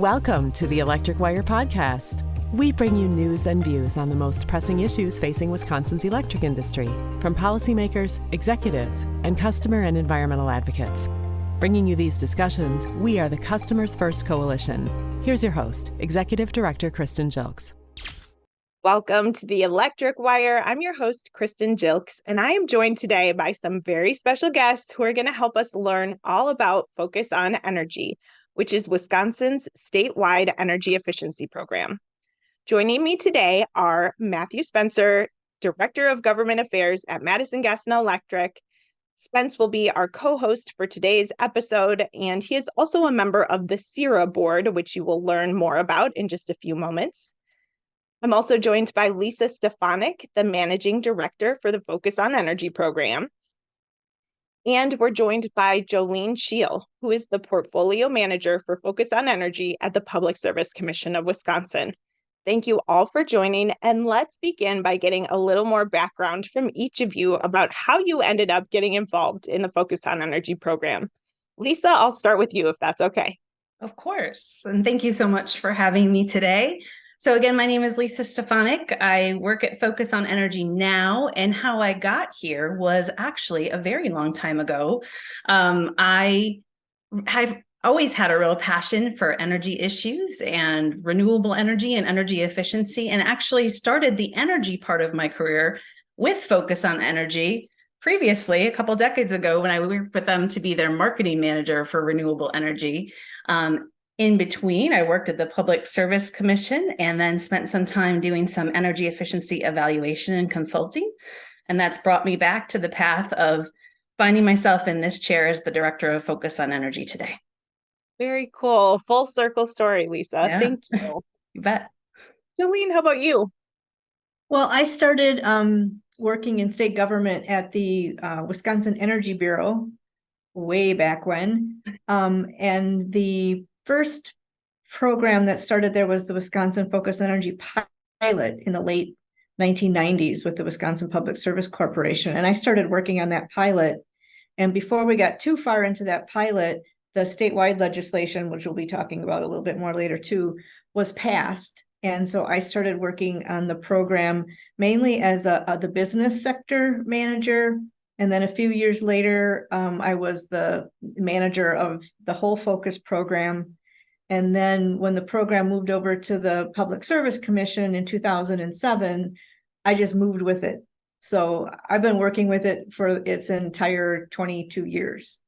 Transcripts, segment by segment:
Welcome to the Electric Wire podcast. We bring you news and views on the most pressing issues facing Wisconsin's electric industry, from policymakers, executives, and customer and environmental advocates. Bringing you these discussions, we are the Customers First Coalition. Here's your host, Executive Director Kristen Jilks. Welcome to the Electric Wire. I'm your host, Kristen Jilks, and I am joined today by some very special guests who are going to help us learn all about Focus on Energy, which is Wisconsin's statewide energy efficiency program. Joining me today are Matthew Spencer, Director of Government Affairs at Madison Gas and Electric. Spence will be our co-host for today's episode, and he is also a member of the SEERA board, which you will learn more about in just a few moments. I'm also joined by Lisa Stefanik, the Managing Director for the Focus on Energy program. And we're joined by Jolene Sheil, who is the Portfolio Manager for Focus on Energy at the Public Service Commission of Wisconsin. Thank you all for joining, and let's begin by getting a little more background from each of you about how you ended up getting involved in the Focus on Energy program. Lisa, I'll start with you if that's okay. Of course, and thank you so much for having me today. So again, my name is Lisa Stefanik. I work at Focus on Energy now, and how I got here was actually a very long time ago. I've always had a real passion for energy issues and renewable energy and energy efficiency, and actually started the energy part of my career with Focus on Energy previously, a couple decades ago, when I worked with them to be their marketing manager for renewable energy. In between, I worked at the Public Service Commission and then spent some time doing some energy efficiency evaluation and consulting. And that's brought me back to the path of finding myself in this chair as the Director of Focus on Energy today. Very cool. Full circle story, Lisa. Yeah. Thank you. You bet. Jolene, how about you? Well, I started working in state government at the Wisconsin Energy Bureau way back when. And the first program that started there was the Wisconsin Focus Energy pilot in the late 1990s with the Wisconsin Public Service Corporation. And I started working on that pilot. And before we got too far into that pilot, the statewide legislation, which we'll be talking about a little bit more later too, was passed. And so I started working on the program mainly as the business sector manager. And then a few years later, I was the manager of the whole Focus program. And then when the program moved over to the Public Service Commission in 2007, I just moved with it. So I've been working with it for its entire 22 years.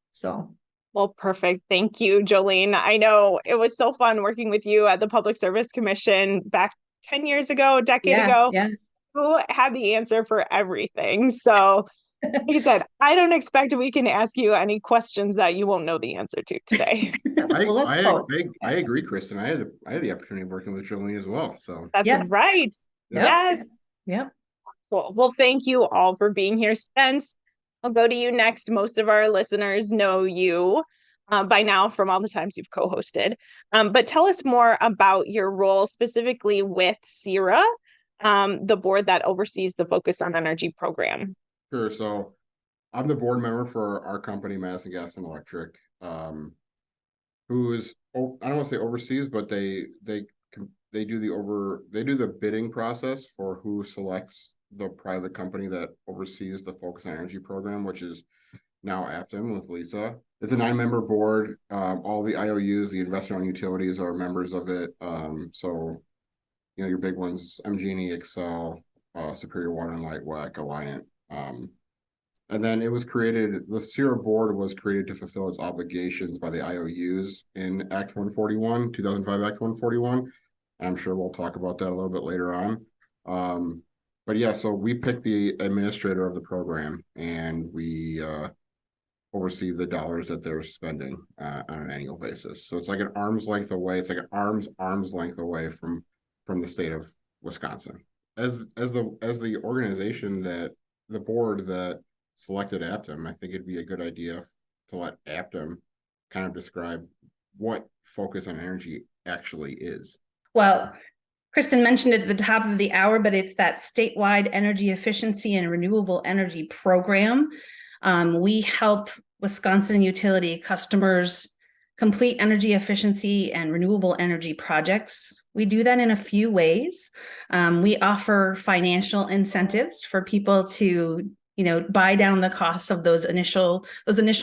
Well, perfect. Thank you, Jolene. I know it was so fun working with you at the Public Service Commission back 10 years ago, a decade ago. Yeah. Who had the answer for everything. So like I said, I don't expect we can ask you any questions that you won't know the answer to today. I agree, Kristen. I had the opportunity of working with Jolene as well. So that's right. Yep. Yes. Yep. Cool. Well, thank you all for being here. Spence, I'll go to you next. Most of our listeners know you by now from all the times you've co-hosted. But tell us more about your role specifically with SEERA, the board that oversees the Focus on Energy program. Sure. So I'm the board member for our company, Madison Gas and Electric, who is, I don't want to say overseas, but they do the bidding process for who selects the private company that oversees the Focus on Energy program, which is now APTIM with Lisa. It's a 9-member board. All the IOUs, the investor-owned utilities, are members of it. So, your big ones, MG&E, Excel, Superior Water and Light, WEC, Alliant. And then the SEERA board was created to fulfill its obligations by the IOUs in Act 141, 2005 Act 141. I'm sure we'll talk about that a little bit later on. But yeah, so we pick the administrator of the program, and we oversee the dollars that they're spending on an annual basis. So it's like an arm's length away. It's like an arm's length away from the state of Wisconsin. As the organization the board that selected APTIM, I think it'd be a good idea to let APTIM kind of describe what Focus on Energy actually is. Well, Kristen mentioned it at the top of the hour, but it's that statewide energy efficiency and renewable energy program. We help Wisconsin utility customers complete energy efficiency and renewable energy projects. We do that in a few ways. We offer financial incentives for people to, buy down the costs of those initial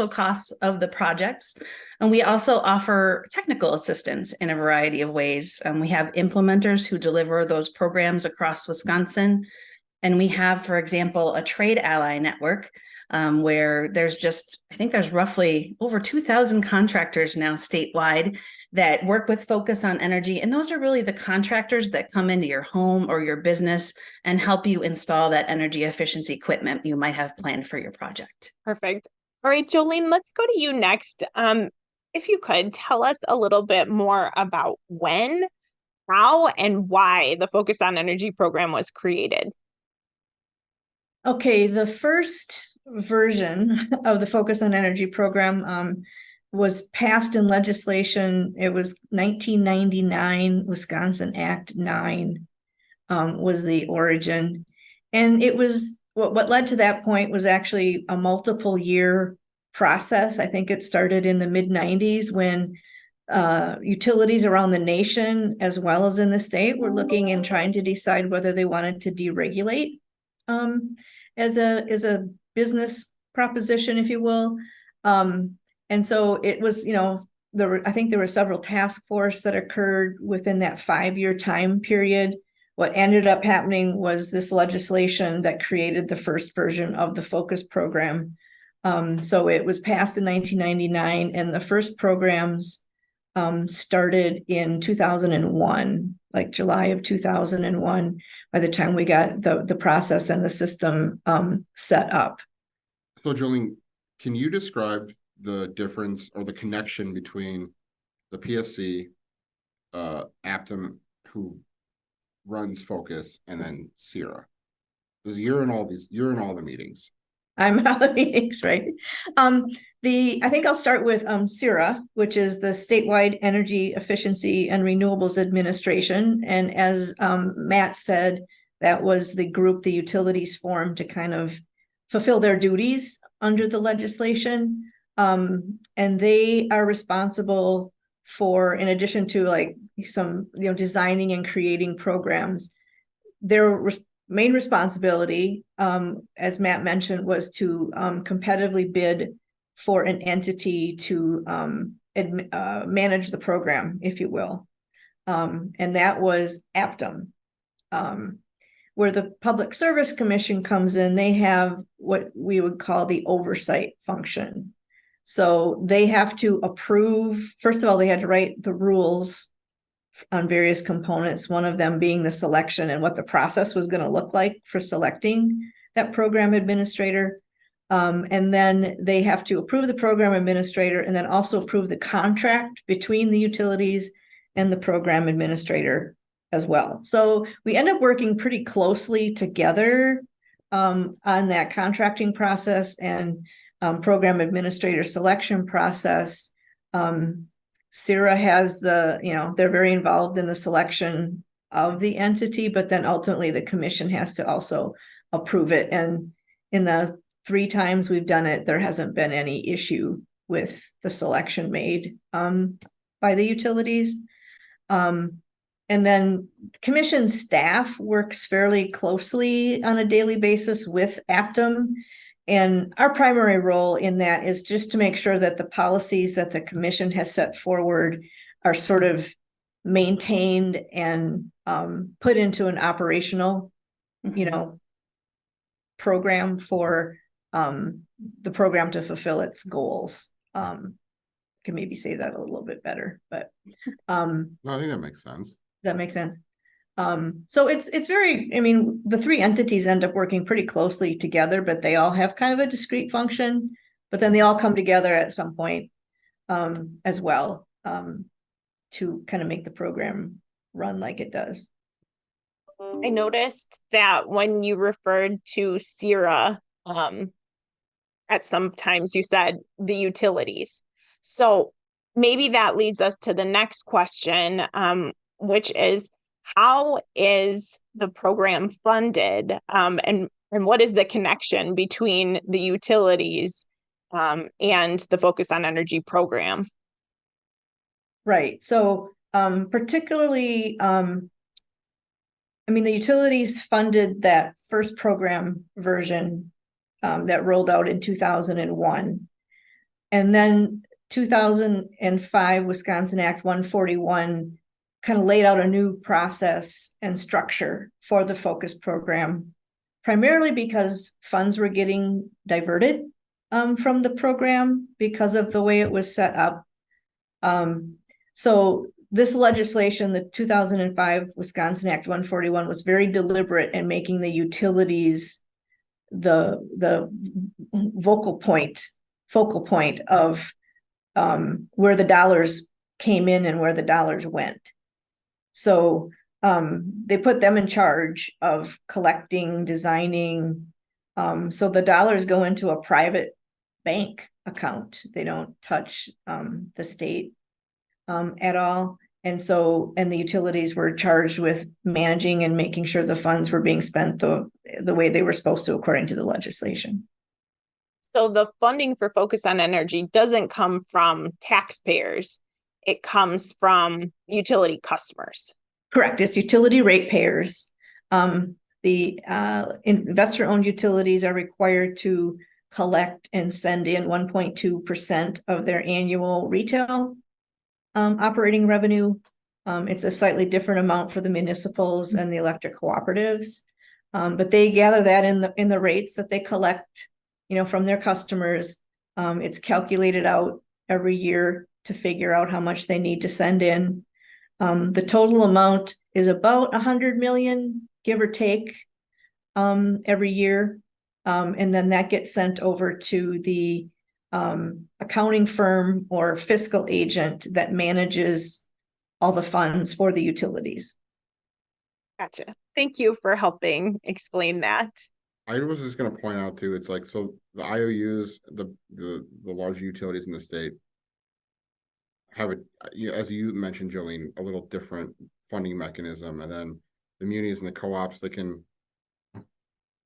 costs of the projects. And we also offer technical assistance in a variety of ways. We have implementers who deliver those programs across Wisconsin. And we have, for example, a trade ally network where I think there's roughly over 2,000 contractors now statewide that work with Focus on Energy. And those are really the contractors that come into your home or your business and help you install that energy efficiency equipment you might have planned for your project. Perfect. All right, Jolene, let's go to you next. If you could tell us a little bit more about when, how, and why the Focus on Energy program was created. Okay, the first version of the Focus on Energy program was passed in legislation. It was 1999, Wisconsin Act 9 was the origin. And it was what led to that point was actually a multiple year process. I think it started in the mid-90s when utilities around the nation, as well as in the state, were looking and trying to decide whether they wanted to deregulate as a business proposition, if you will. And so it was, I think there were several task force that occurred within that 5-year time period. What ended up happening was this legislation that created the first version of the Focus program. So it was passed in 1999, and the first programs started in 2001, like July of 2001, by the time we got the process and the system set up. So Jolene, can you describe the difference or the connection between the PSC, APTIM, who runs Focus, and then SEERA? Because you're in all the meetings. I'm in all the meetings, right? I think I'll start with SEERA, which is the Statewide Energy Efficiency and Renewables Administration. And as Matt said, that was the group the utilities formed to kind of fulfill their duties under the legislation. And they are responsible for, in addition to like some, designing and creating programs, their main responsibility, as Matt mentioned, was to competitively bid for an entity to manage the program, if you will. And that was APTIM. Where the Public Service Commission comes in, they have what we would call the oversight function. So they have to approve, first of all, they had to write the rules on various components, one of them being the selection and what the process was going to look like for selecting that program administrator. And then they have to approve the program administrator and then also approve the contract between the utilities and the program administrator as well. So we end up working pretty closely together on that contracting process and program administrator selection process. SEERA has they're very involved in the selection of the entity, but then ultimately the commission has to also approve it. And in the 3 times we've done it, there hasn't been any issue with the selection made by the utilities. And then commission staff works fairly closely on a daily basis with APTIM. And our primary role in that is just to make sure that the policies that the commission has set forward are sort of maintained and put into an operational, program for the program to fulfill its goals. Can maybe say that a little bit better, but No, I think that makes sense. does that make sense? So it's very, the 3 entities end up working pretty closely together, but they all have kind of a discrete function, but then they all come together at some point as well to kind of make the program run like it does. I noticed that when you referred to SEERA, at some times you said the utilities. So maybe that leads us to the next question, which is, how is the program funded, and what is the connection between the utilities and the Focus on Energy program? Right. So particularly, the utilities funded that first program version that rolled out in 2001. And then 2005 Wisconsin Act 141 kind of laid out a new process and structure for the focus program, primarily because funds were getting diverted from the program because of the way it was set up. So this legislation, the 2005 Wisconsin Act 141, was very deliberate in making the utilities the focal point of where the dollars came in and where the dollars went. So they put them in charge of collecting, designing. So the dollars go into a private bank account. They don't touch the state at all. And the utilities were charged with managing and making sure the funds were being spent the way they were supposed to, according to the legislation. So the funding for Focus on Energy doesn't come from taxpayers. It comes from utility customers. Correct. It's utility ratepayers. The investor-owned utilities are required to collect and send in 1.2% of their annual retail operating revenue. It's a slightly different amount for the municipals and the electric cooperatives, but they gather that in the rates that they collect, from their customers. It's calculated out every year to figure out how much they need to send in. The total amount is about 100 million, give or take, every year, and then that gets sent over to the accounting firm or fiscal agent that manages all the funds for the utilities. Gotcha. Thank you for helping explain that. I was just going to point out too, it's like, so the IOUs, the large utilities in the state have as you mentioned, Jolene, a little different funding mechanism, and then the munis and the co-ops,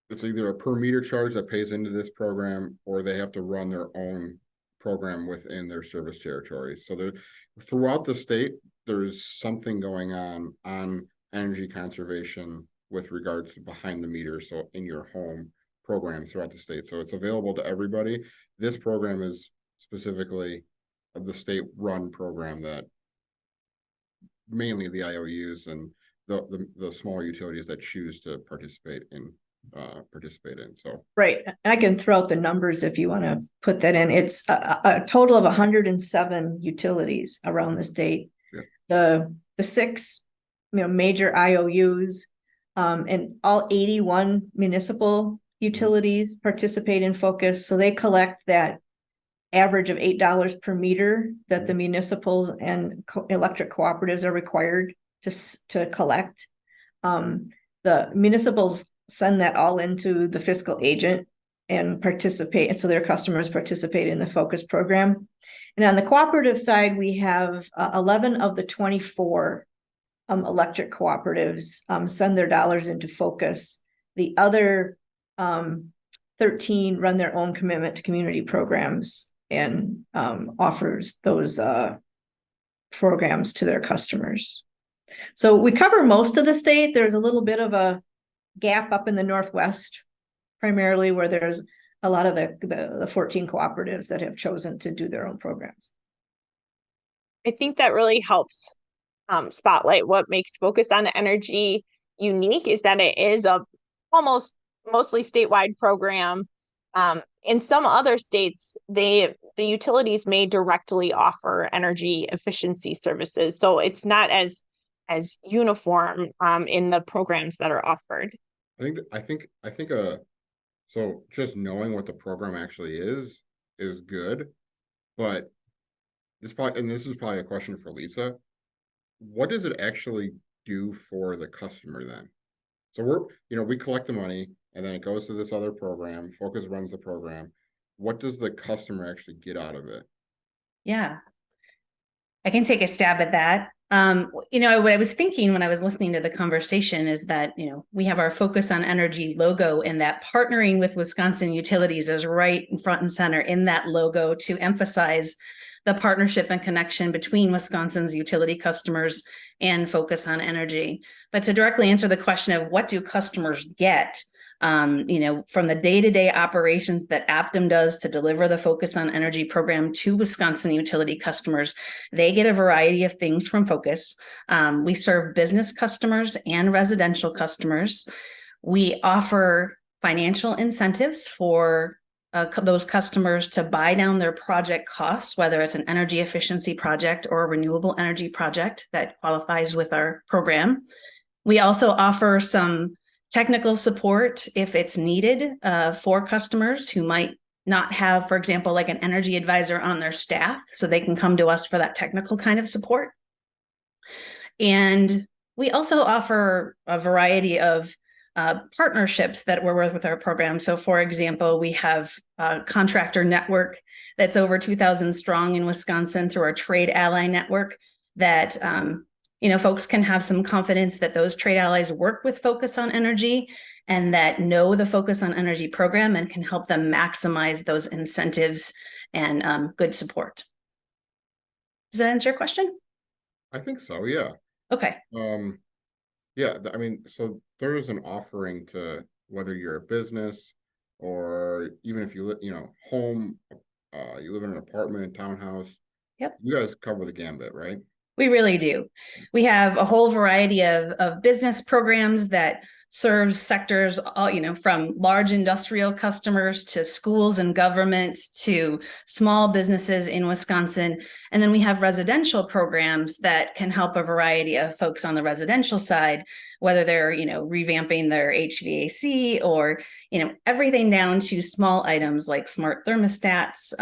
it's either a per meter charge that pays into this program, or they have to run their own program within their service territory. So throughout the state, there's something going on energy conservation with regards to behind the meter, so in your home programs throughout the state. So it's available to everybody. This program is specifically the state-run program that mainly the IOUs and the smaller utilities that choose to participate in. So right, and I can throw out the numbers if you want to put that in. It's a total of 107 utilities around the state. Yeah. The 6 major IOUs and all 81 municipal utilities participate in Focus. So they collect that average of $8 per meter that the municipals and electric cooperatives are required to collect. The municipals send that all into the fiscal agent and participate. So their customers participate in the Focus program. And on the cooperative side, we have 11 of the 24 electric cooperatives send their dollars into Focus. The other 13 run their own commitment to community programs and offers those programs to their customers. So we cover most of the state. There's a little bit of a gap up in the Northwest, primarily where there's a lot of the 14 cooperatives that have chosen to do their own programs. I think that really helps spotlight what makes Focus on Energy unique, is that it is a mostly statewide program. In some other states, the utilities may directly offer energy efficiency services, so it's not as uniform in the programs that are offered. I think so just knowing what the program actually is good, but this is probably a question for Lisa. What does it actually do for the customer then? So we collect the money and then it goes to this other program. Focus runs the program. What does the customer actually get out of it? Yeah, I can take a stab at that. What I was thinking when I was listening to the conversation is that, we have our Focus on Energy logo, and that partnering with Wisconsin utilities is right in front and center in that logo to emphasize the partnership and connection between Wisconsin's utility customers and Focus on Energy. But to directly answer the question of what do customers get, from the day-to-day operations that APTIM does to deliver the Focus on Energy program to Wisconsin utility customers, they get a variety of things from Focus. We serve business customers and residential customers. We offer financial incentives for those customers to buy down their project costs, whether it's an energy efficiency project or a renewable energy project that qualifies with our program. We also offer some technical support if it's needed for customers who might not have, for example, like an energy advisor on their staff, so they can come to us for that technical kind of support. And we also offer a variety of partnerships that we're with our program. So for example, we have a contractor network that's over 2,000 strong in Wisconsin through our trade ally network that folks can have some confidence that those trade allies work with Focus on Energy and that know the Focus on Energy program and can help them maximize those incentives and good support. Does that answer your question? I think so, yeah. Okay. Yeah, I mean, so there is an offering to whether you're a business or even if you live, home, you live in an apartment, townhouse. Yep. You guys cover the gambit, right? We really do. We have a whole variety of business programs that serves sectors, from large industrial customers to schools and government to small businesses in Wisconsin. And then we have residential programs that can help a variety of folks on the residential side, whether they're, revamping their HVAC or, everything down to small items like smart thermostats.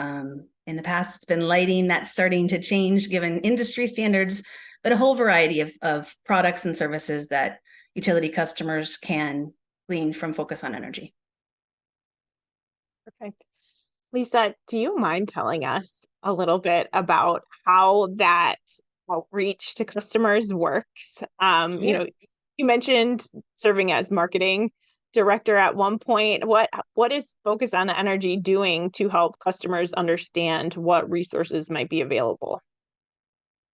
In the past, it's been lighting. That's starting to change given industry standards, but a whole variety of products and services that utility customers can glean from Focus on Energy. Perfect. Lisa, do you mind telling us a little bit about how that outreach to customers works? You mentioned serving as marketing director at one point. What is Focus on Energy doing to help customers understand what resources might be available?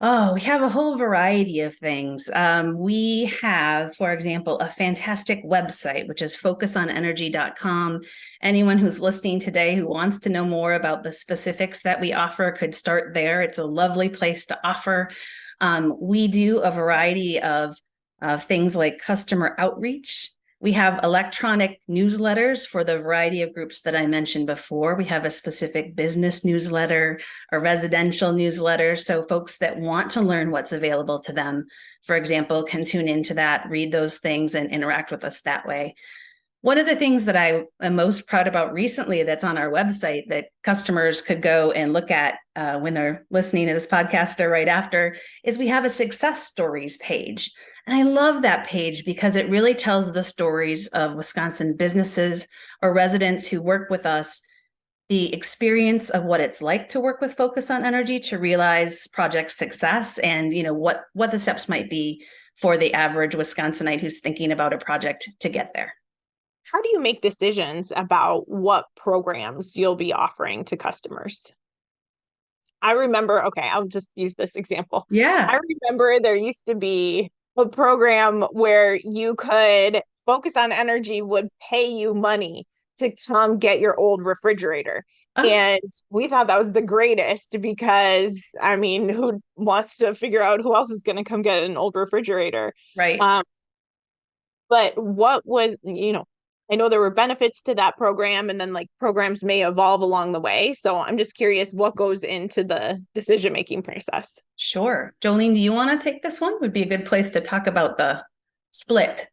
Oh, we have a whole variety of things. We have, for example, a fantastic website, which is focusonenergy.com. Anyone who's listening today who wants to know more about the specifics that we offer could start there. It's a lovely place to offer. We do a variety of things like customer outreach. We have electronic newsletters for the variety of groups that I mentioned before. We have a specific business newsletter, a residential newsletter. So folks that want to learn what's available to them, for example, can tune into that, read those things, and interact with us that way. One of the things that I am most proud about recently that's on our website that customers could go and look at when they're listening to this podcast or right after is we have a success stories page. And I love that page because it really tells the stories of Wisconsin businesses or residents who work with us, the experience of what it's like to work with Focus on Energy to realize project success and what the steps might be for the average Wisconsinite who's thinking about a project to get there. How do you make decisions about what programs you'll be offering to customers? I remember, I'll just use this example. Yeah. I remember there used to be a program where Focus on Energy would pay you money to come get your old refrigerator. And we thought that was the greatest because, who wants to figure out who else is going to come get an old refrigerator? Right. But what was, I know there were benefits to that program and then programs may evolve along the way. So I'm just curious what goes into the decision-making process. Sure. Jolene, do you want to take this one? Would be a good place to talk about the split.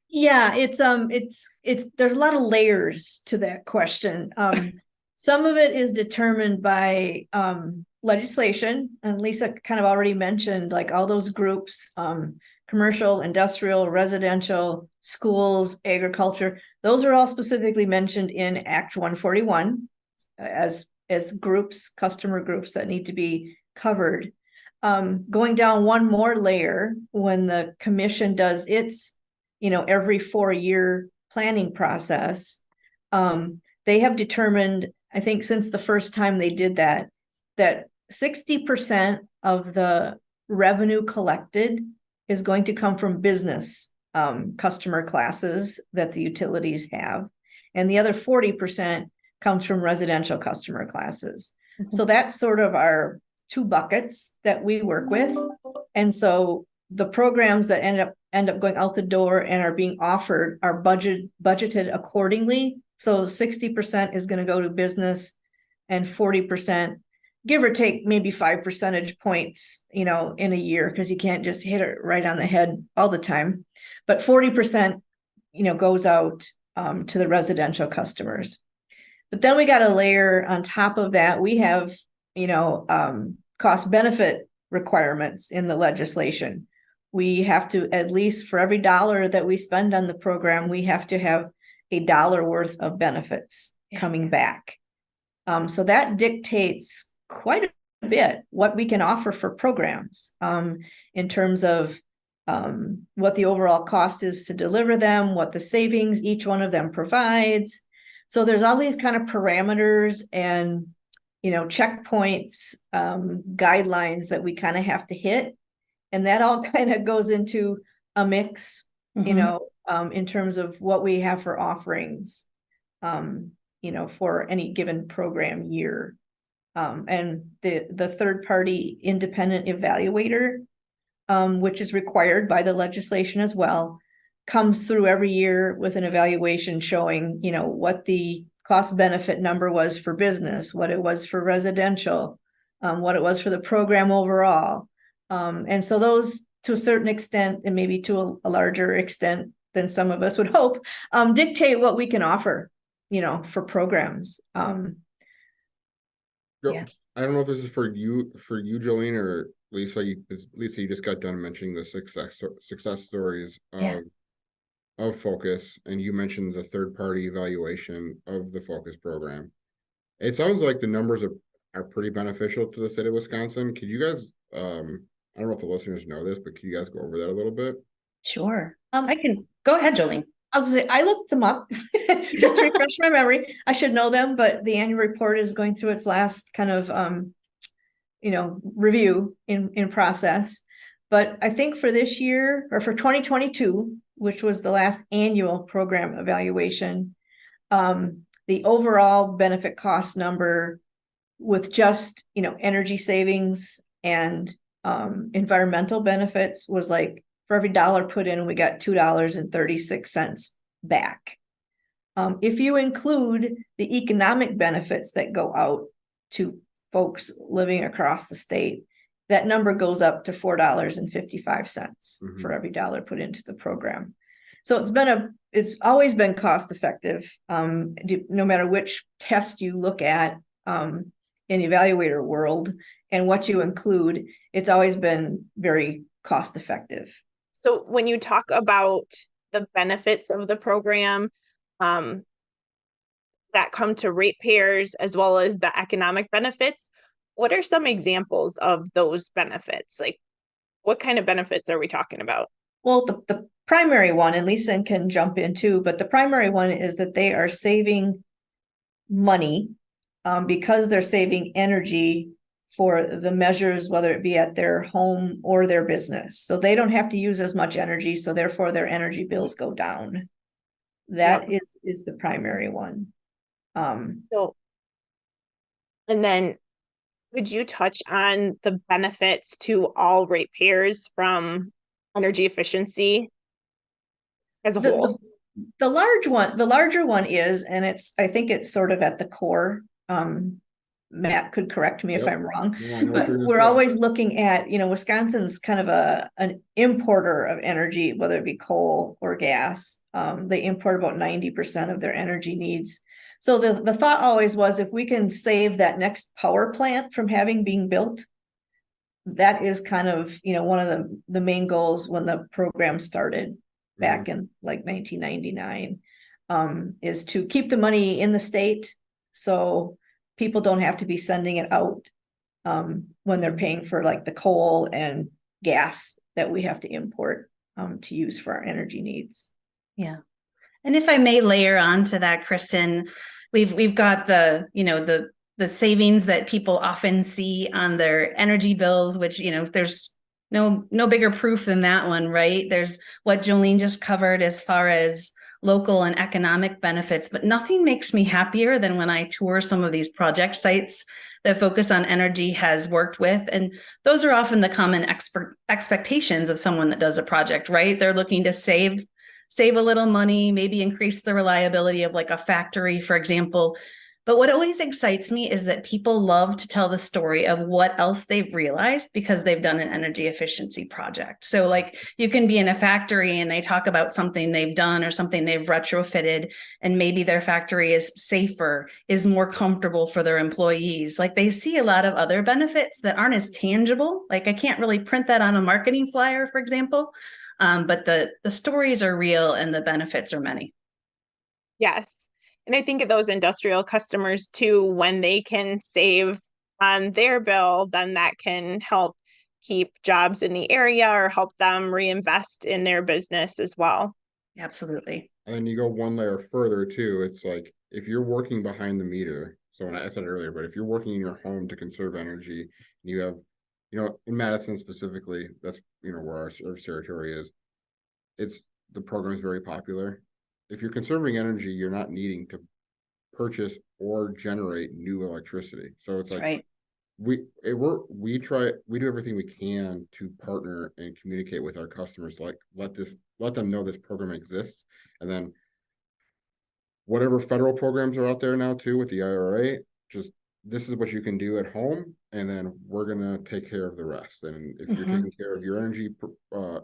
Yeah, it's there's a lot of layers to that question. Some of it is determined by legislation, and Lisa kind of already mentioned all those groups, commercial, industrial, residential, schools, agriculture. Those are all specifically mentioned in Act 141 as groups, customer groups that need to be covered. Going down one more layer, when the commission does its, every 4-year planning process, they have determined, I think since the first time they did that 60% of the revenue collected is going to come from business customer classes that the utilities have. And the other 40% comes from residential customer classes. Mm-hmm. So that's sort of our two buckets that we work with. And so the programs that end up going out the door and are being offered are budgeted accordingly. So 60% is going to go to business and 40%, give or take maybe 5 percentage points, in a year, because you can't just hit it right on the head all the time. But 40%, goes out to the residential customers. But then we got a layer on top of that. We have, cost benefit requirements in the legislation. We have to, at least for every dollar that we spend on the program, we have to have $1 worth of benefits coming back. So that dictates quite a bit what we can offer for programs in terms of what the overall cost is to deliver them, what the savings each one of them provides. So there's all these kind of parameters and, checkpoints, guidelines that we kind of have to hit. And that all kind of goes into a mix, mm-hmm. In terms of what we have for offerings, for any given program year. And the third party independent evaluator, which is required by the legislation as well, comes through every year with an evaluation showing, what the cost benefit number was for business, what it was for residential, what it was for the program overall. And so those, to a certain extent, and maybe to a larger extent than some of us would hope, dictate what we can offer, for programs. Yeah. I don't know if this is for you, Jolene, or Lisa. Lisa, you just got done mentioning the success stories of Focus, and you mentioned the third-party evaluation of the Focus program. It sounds like the numbers are pretty beneficial to the state of Wisconsin. Could you guys, I don't know if the listeners know this, but can you guys go over that a little bit? Sure. I can. Go ahead, Jolene. I'll say I looked them up just to refresh my memory. I should know them, but the annual report is going through its last kind of, review in process. But I think for this year, or for 2022, which was the last annual program evaluation, the overall benefit cost number with just, energy savings and environmental benefits was like, for every dollar put in, we got $2.36 back. If you include the economic benefits that go out to folks living across the state, that number goes up to $4.55 mm-hmm. for every dollar put into the program. So it's always been cost effective, no matter which test you look at in evaluator world and what you include. It's always been very cost effective. So when you talk about the benefits of the program that come to ratepayers as well as the economic benefits, what are some examples of those benefits? Like, what kind of benefits are we talking about? Well, the primary one, and Lisa can jump in too, but the primary one is that they are saving money because they're saving energy for the measures, whether it be at their home or their business. So they don't have to use as much energy, so therefore their energy bills go down. That is the primary one. So, and then could you touch on the benefits to all ratepayers from energy efficiency as a whole? The larger one is, and I think it's sort of at the core, Matt could correct me if I'm wrong, but we're always looking at, Wisconsin's kind of an importer of energy, whether it be coal or gas. They import about 90% of their energy needs. So the thought always was, if we can save that next power plant from being built, that is kind of, one of the main goals when the program started back in like 1999, is to keep the money in the state. So people don't have to be sending it out when they're paying for like the coal and gas that we have to import to use for our energy needs. Yeah. And if I may layer on to that, Kristen, we've got the the savings that people often see on their energy bills, which, there's no bigger proof than that one, right? There's what Jolene just covered as far as local and economic benefits, but nothing makes me happier than when I tour some of these project sites that Focus on Energy has worked with. And those are often the common expectations of someone that does a project, right? They're looking to save a little money, maybe increase the reliability of like a factory, for example. But what always excites me is that people love to tell the story of what else they've realized because they've done an energy efficiency project. So like you can be in a factory and they talk about something they've done or something they've retrofitted, and maybe their factory is safer, is more comfortable for their employees. Like they see a lot of other benefits that aren't as tangible. Like I can't really print that on a marketing flyer, for example. But the stories are real and the benefits are many. Yes. And I think of those industrial customers too, when they can save on their bill, then that can help keep jobs in the area or help them reinvest in their business as well. Absolutely. And then you go one layer further too. It's like if you're working behind the meter, so when I said it earlier, but if you're working in your home to conserve energy, and you have, in Madison specifically, that's where our service territory is. The program is very popular. If you're conserving energy, you're not needing to purchase or generate new electricity. So it's That's like right. we do everything we can to partner and communicate with our customers, like let them know this program exists. And then whatever federal programs are out there now too with the IRA, just this is what you can do at home, and then we're gonna take care of the rest. And if you're taking care of your energy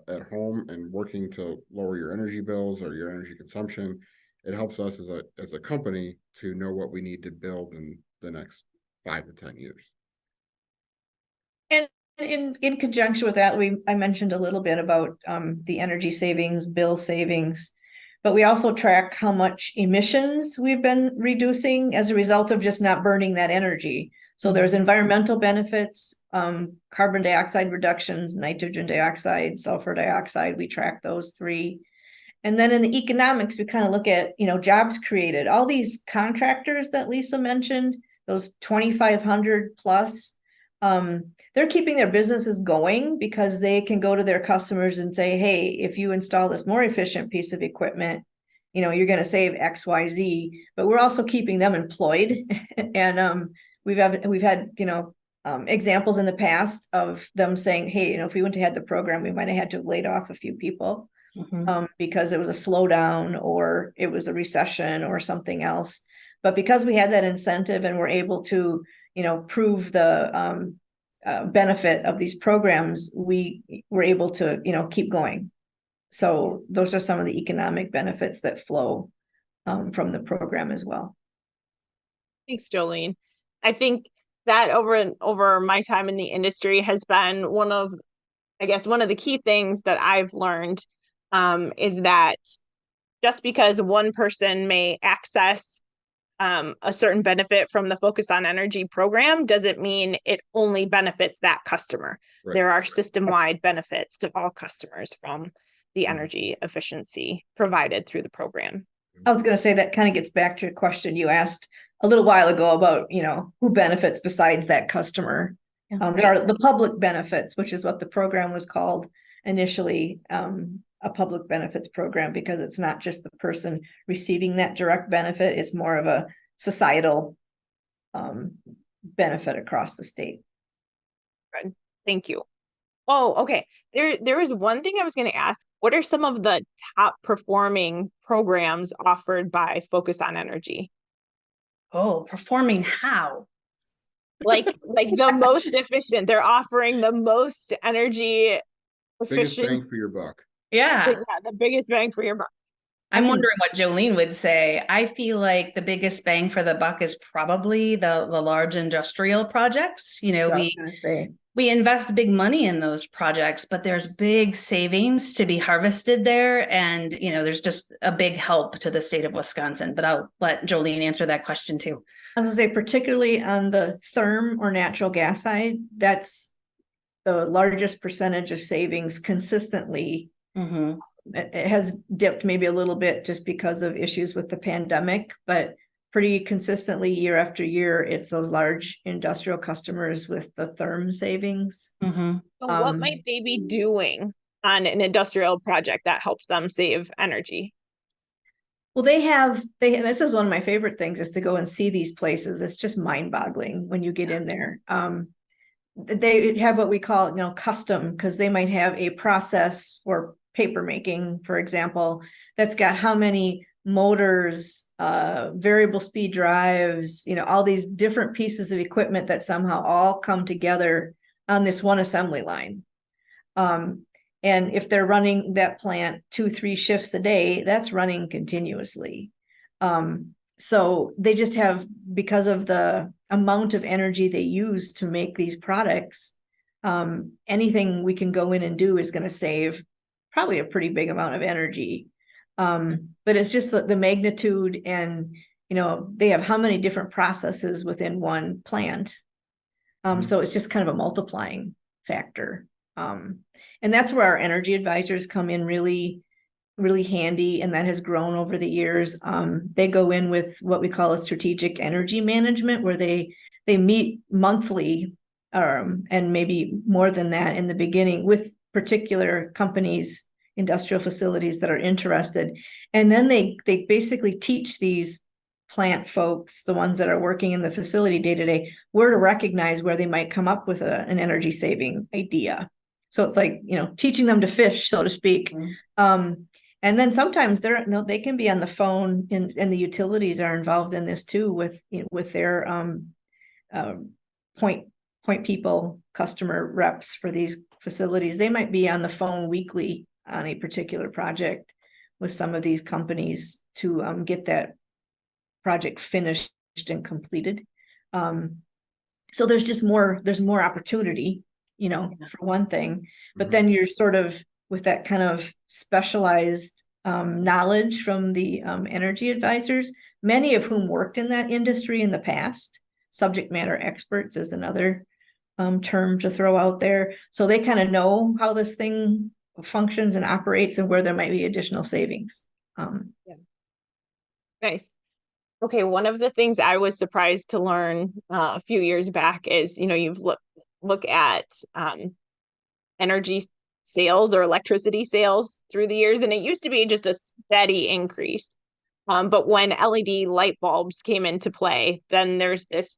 at home and working to lower your energy bills or your energy consumption, it helps us as a company to know what we need to build in the next 5 to 10 years. And in conjunction with that, I mentioned a little bit about the energy savings, bill savings, but we also track how much emissions we've been reducing as a result of just not burning that energy. So there's environmental benefits, carbon dioxide reductions, nitrogen dioxide, sulfur dioxide. We track those 3. And then in the economics, we kind of look at, jobs created. All these contractors that Lisa mentioned, those 2,500 plus, they're keeping their businesses going because they can go to their customers and say, hey, if you install this more efficient piece of equipment, you're going to save X, Y, Z, but we're also keeping them employed. And we've had examples in the past of them saying, hey, if we wouldn't have had the program, we might have had to have laid off a few people because it was a slowdown or it was a recession or something else. But because we had that incentive and we're able to prove the benefit of these programs, we were able to, keep going. So those are some of the economic benefits that flow from the program as well. Thanks, Jolene. I think that over my time in the industry has been one of the key things that I've learned is that just because one person may access a certain benefit from the Focus on Energy program doesn't mean it only benefits that customer. Right. There are system-wide benefits to all customers from the energy efficiency provided through the program. I was going to say that kind of gets back to your question you asked a little while ago about, who benefits besides that customer. There are the public benefits, which is what the program was called initially, a public benefits program, because it's not just the person receiving that direct benefit, it's more of a societal benefit across the state. Good. Thank you. Oh, okay. There was one thing I was going to ask. What are some of the top performing programs offered by Focus on Energy? Oh, performing how? Like the most efficient. They're offering the most energy Biggest efficient. bang for your buck. Yeah, the biggest bang for your buck. I'm wondering what Jolene would say. I feel like the biggest bang for the buck is probably the large industrial projects. We invest big money in those projects, but there's big savings to be harvested there. And, there's just a big help to the state of Wisconsin, but I'll let Jolene answer that question too. I was going to say, particularly on the therm or natural gas side, that's the largest percentage of savings consistently. It has dipped maybe a little bit just because of issues with the pandemic, but pretty consistently year after year, it's those large industrial customers with the therm savings. Mm-hmm. So what might they be doing on an industrial project that helps them save energy? Well, this is one of my favorite things, is to go and see these places. It's just mind-boggling when you get in there. They have what we call, custom, because they might have a process for paper making, for example, that's got how many motors, variable speed drives, all these different pieces of equipment that somehow all come together on this one assembly line. And if they're running that plant 2-3 shifts a day, that's running continuously. So they just have, because of the amount of energy they use to make these products, anything we can go in and do is going to save probably a pretty big amount of energy. But it's just the magnitude, and, they have how many different processes within one plant. So it's just kind of a multiplying factor. And that's where our energy advisors come in really, really handy. And that has grown over the years. They go in with what we call a strategic energy management, where they meet monthly, and maybe more than that in the beginning, with particular companies, industrial facilities that are interested. And then they basically teach these plant folks, the ones that are working in the facility day to day, where to recognize where they might come up with an energy saving idea. So it's like, teaching them to fish, so to speak. And then sometimes they can be on the phone, and the utilities are involved in this too, with their point people, customer reps for these facilities. They might be on the phone weekly on a particular project with some of these companies to get that project finished and completed. So there's more opportunity, for one thing, but then you're sort of with that kind of specialized knowledge from the energy advisors, many of whom worked in that industry in the past. Subject matter experts is another term to throw out there. So they kind of know how this thing functions and operates, and where there might be additional savings. Nice. Okay, one of the things I was surprised to learn a few years back is, you've look at energy sales or electricity sales through the years, and it used to be just a steady increase. But when LED light bulbs came into play, then there's this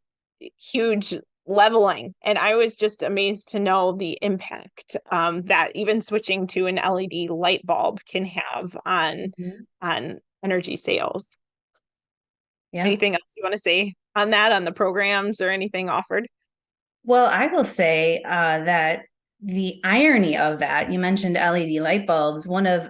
huge leveling. And I was just amazed to know the impact that even switching to an LED light bulb can have on energy sales. Yeah. Anything else you want to say on that, on the programs or anything offered? Well, I will say that the irony of that, you mentioned LED light bulbs, one of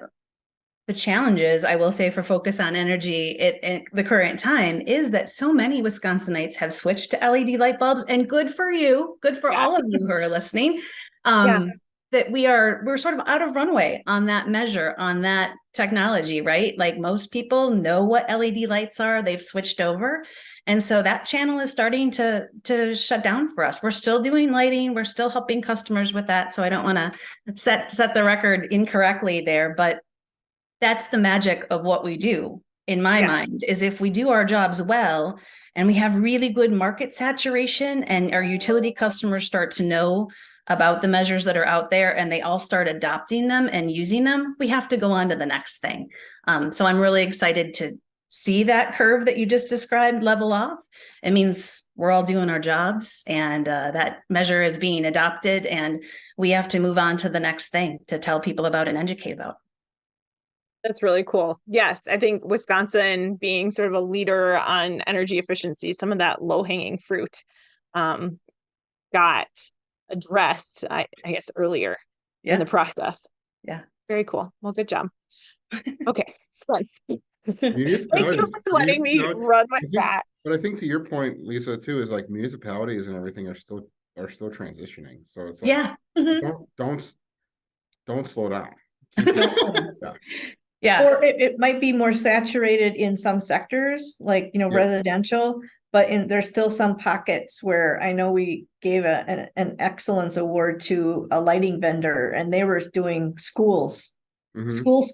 the challenges, I will say, for Focus on Energy at the current time is that so many Wisconsinites have switched to LED light bulbs, and good for you, good for all of you who are listening, that we're sort of out of runway on that measure, on that technology, right? Like, most people know what LED lights are, they've switched over. And so that channel is starting to shut down for us. We're still doing lighting. We're still helping customers with that. So I don't want to set the record incorrectly there, but that's the magic of what we do, in my mind, is if we do our jobs well and we have really good market saturation and our utility customers start to know about the measures that are out there and they all start adopting them and using them, we have to go on to the next thing. So I'm really excited to see that curve that you just described level off. It means we're all doing our jobs, and that measure is being adopted, and we have to move on to the next thing to tell people about and educate about. That's really cool. Yes, I think Wisconsin being sort of a leader on energy efficiency, some of that low-hanging fruit got addressed, I guess, earlier in the process. Yeah. Very cool. Well, good job. Okay. Thank you for letting me run with that. But I think, to your point, Lisa, too, is like municipalities and everything are still transitioning. So it's like, don't slow down. Or it might be more saturated in some sectors, like, residential, but there's still some pockets where I know we gave an excellence award to a lighting vendor, and they were doing schools, schools,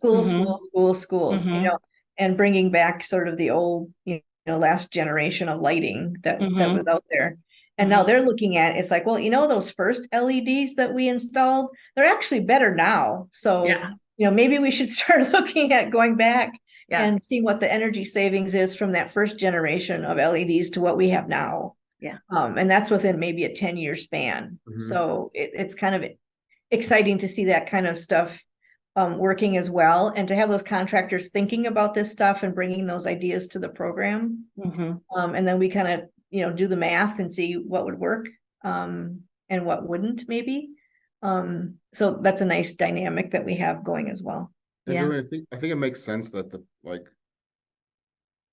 and bringing back sort of the old, last generation of lighting that Mhm. was out there. And now they're looking at, it's like, well, those first LEDs that we installed, they're actually better now. So, Yeah. maybe we should start looking at going back Yeah. and seeing what the energy savings is from that first generation of LEDs to what we have now. Yeah. And that's within maybe a 10-year span. So it's kind of exciting to see that kind of stuff working as well, and to have those contractors thinking about this stuff and bringing those ideas to the program. And then we kind of do the math and see what would work and what wouldn't, maybe. So that's a nice dynamic that we have going as well. Yeah, I think it makes sense that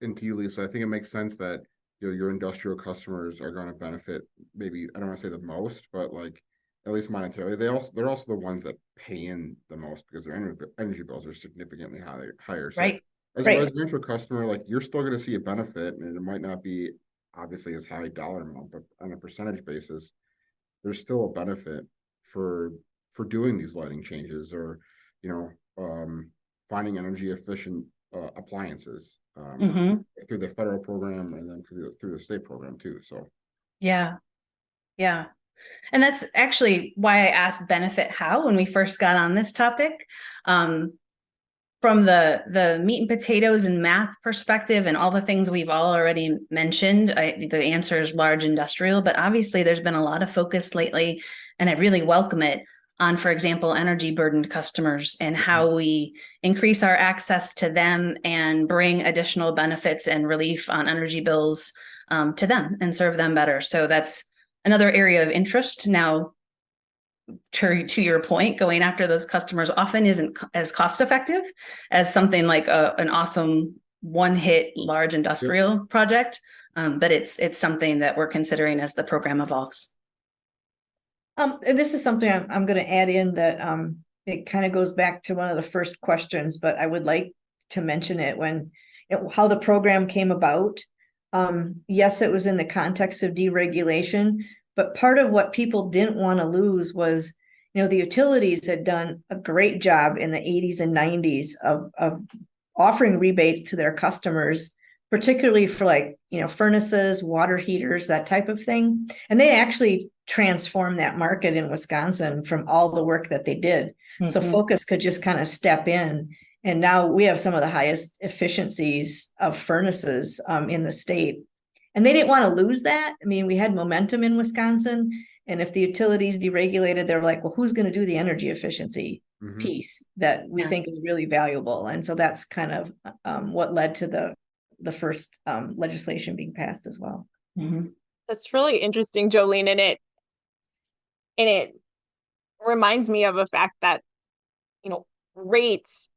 into you, Lisa, I think it makes sense that your industrial customers are going to benefit. Maybe I don't want to say the most, but at least monetarily, they're also the ones that pay in the most because their energy bills are significantly higher. So Right. as a residential customer, you're still going to see a benefit, and it might not be obviously as high dollar amount, but on a percentage basis, there's still a benefit for doing these lighting changes, or finding energy efficient appliances through the federal program and then through the state program too. So yeah. And that's actually why I asked benefit how when we first got on this topic. From the meat and potatoes and math perspective and all the things we've all already mentioned, the answer is large industrial, but obviously there's been a lot of focus lately, and I really welcome it, on, for example, energy burdened customers and how we increase our access to them and bring additional benefits and relief on energy bills to them and serve them better. So that's another area of interest. Now, to your point, going after those customers often isn't as cost effective as something like an awesome one-hit large industrial project, but it's something that we're considering as the program evolves. And this is something I'm going to add in that it kind of goes back to one of the first questions, but I would like to mention it how the program came about. Yes, it was in the context of deregulation, but part of what people didn't want to lose was, the utilities had done a great job in the 80s and 90s of offering rebates to their customers, particularly for furnaces, water heaters, that type of thing. And they actually transformed that market in Wisconsin from all the work that they did. So Focus could just kind of step in. And now we have some of the highest efficiencies of furnaces in the state. And they didn't want to lose that. I mean, we had momentum in Wisconsin. And if the utilities deregulated, they're like, well, who's going to do the energy efficiency piece that we think is really valuable? And so that's kind of what led to the first legislation being passed as well. That's really interesting, Jolene. And it reminds me of a fact that, rates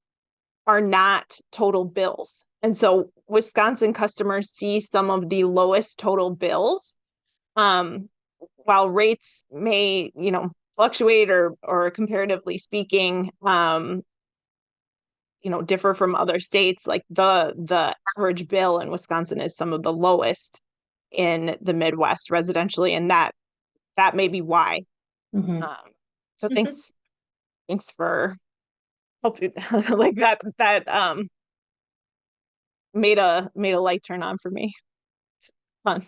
are not total bills. And so Wisconsin customers see some of the lowest total bills. While rates may, fluctuate or comparatively speaking, differ from other states, like the average bill in Wisconsin is some of the lowest in the Midwest residentially. And that may be why. So thanks for helping that made a light turn on for me. Pun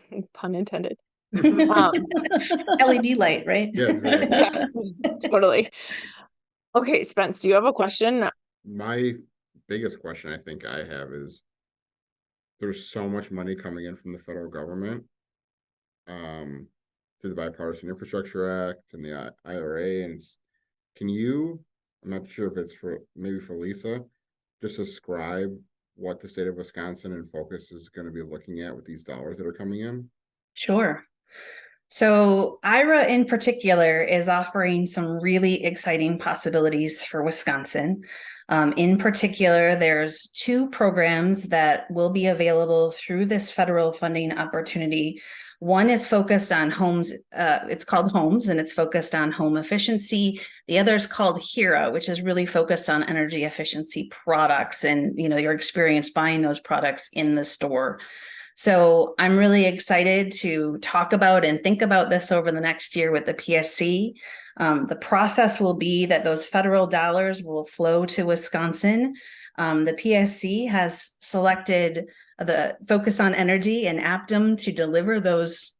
intended. LED light, right? Yeah, exactly. Yes, totally. Okay, Spence, do you have a question? My biggest question I think I have is, there's so much money coming in from the federal government through the Bipartisan Infrastructure Act and the IRA, and I'm not sure if it's maybe for Lisa, just describe what the state of Wisconsin and Focus is going to be looking at with these dollars that are coming in? Sure. So IRA in particular is offering some really exciting possibilities for Wisconsin. In particular, there's 2 programs that will be available through this federal funding opportunity. One is focused on homes. It's called Homes, and it's focused on home efficiency. The other is called SEERA, which is really focused on energy efficiency products and, your experience buying those products in the store. So I'm really excited to talk about and think about this over the next year with the PSC. The process will be that those federal dollars will flow to Wisconsin. The PSC has selected the Focus on Energy and APTIM to deliver those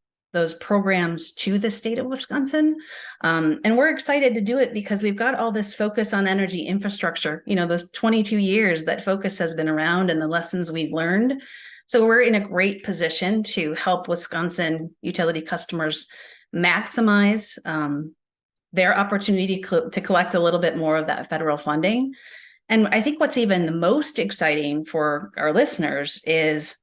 programs to the state of Wisconsin. And we're excited to do it because we've got all this focus on energy infrastructure, those 22 years that Focus has been around and the lessons we've learned. So we're in a great position to help Wisconsin utility customers maximize their opportunity to collect a little bit more of that federal funding. And I think what's even the most exciting for our listeners is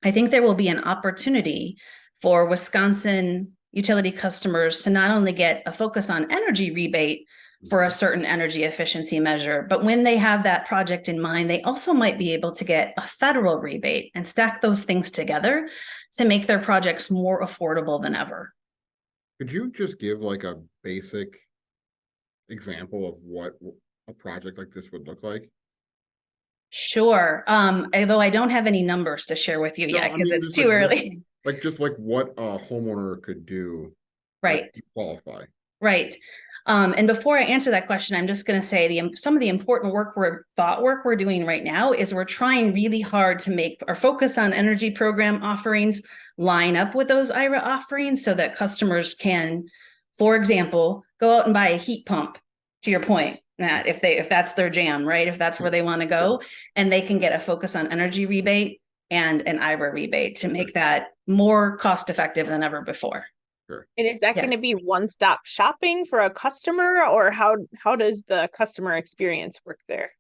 I think there will be an opportunity for Wisconsin utility customers to not only get a Focus on Energy rebate for a certain energy efficiency measure, but when they have that project in mind, they also might be able to get a federal rebate and stack those things together to make their projects more affordable than ever. Could you just give like a basic example of what a project like this would look like? Sure. Although I don't have any numbers to share with you yet because it's too early. Just like what a homeowner could do, right, to qualify. Right. And before I answer that question, I'm just going to say some of the important thought work we're doing right now is we're trying really hard to make our Focus on Energy program offerings line up with those IRA offerings so that customers can, for example, go out and buy a heat pump, to your point, Matt, if that's their jam, right? If that's where they want to go, and they can get a Focus on Energy rebate and an IRA rebate to make that more cost effective than ever before. And is that going to be one-stop shopping for a customer, or how does the customer experience work there?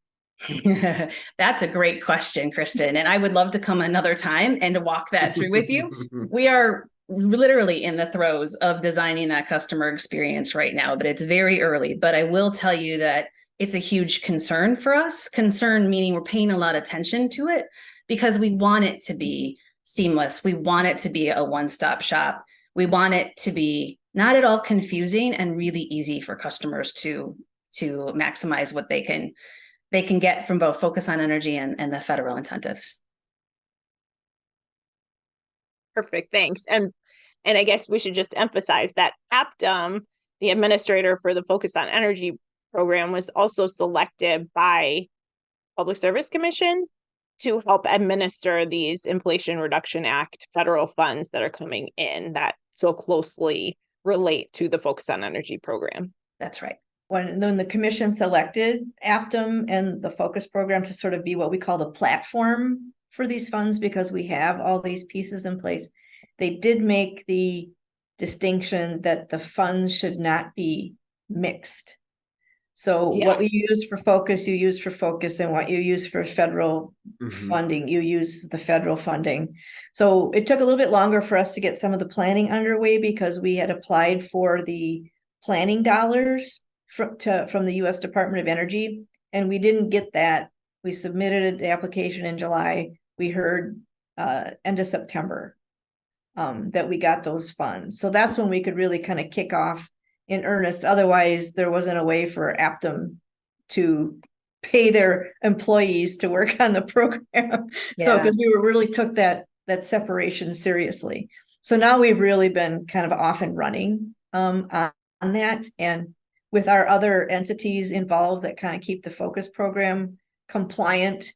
That's a great question, Kristen. And I would love to come another time and to walk that through with you. We are literally in the throes of designing that customer experience right now, but it's very early. But I will tell you that it's a huge concern for us. Concern meaning we're paying a lot of attention to it because we want it to be seamless. We want it to be a one-stop shop. We want it to be not at all confusing and really easy for customers to maximize what they can get from both Focus on Energy and the federal incentives. Perfect, thanks. And I guess we should just emphasize that APTIM, the administrator for the Focus on Energy program, was also selected by Public Service Commission to help administer these Inflation Reduction Act federal funds that are coming in that so closely relate to the Focus on Energy program. That's right. When the commission selected APTIM and the Focus program to sort of be what we call the platform for these funds, because we have all these pieces in place, they did make the distinction that the funds should not be mixed. So what we use for Focus, you use for Focus, and what you use for federal funding, you use the federal funding. So it took a little bit longer for us to get some of the planning underway because we had applied for the planning dollars from the U.S. Department of Energy, and we didn't get that. We submitted the application in July. We heard end of September that we got those funds. So that's when we could really kind of kick off in earnest. Otherwise, there wasn't a way for APTIM to pay their employees to work on the program. So because we really took that separation seriously. So now we've really been kind of off and running on that, and with our other entities involved that kind of keep the Focus program compliant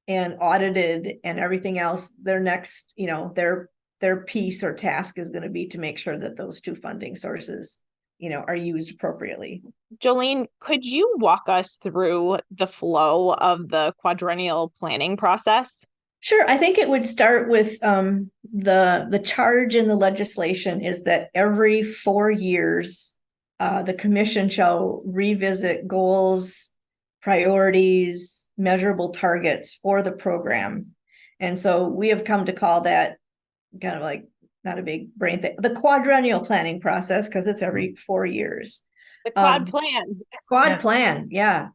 and audited and everything else, their next, their piece or task is going to be to make sure that those two funding sources are used appropriately. Jolene, could you walk us through the flow of the quadrennial planning process? Sure. I think it would start with the charge in the legislation is that every 4 years, the commission shall revisit goals, priorities, measurable targets for the program. And so we have come to call that kind of like, not a big brain thing, the quadrennial planning process, because it's every 4 years. The quad plan. Quad plan, yeah.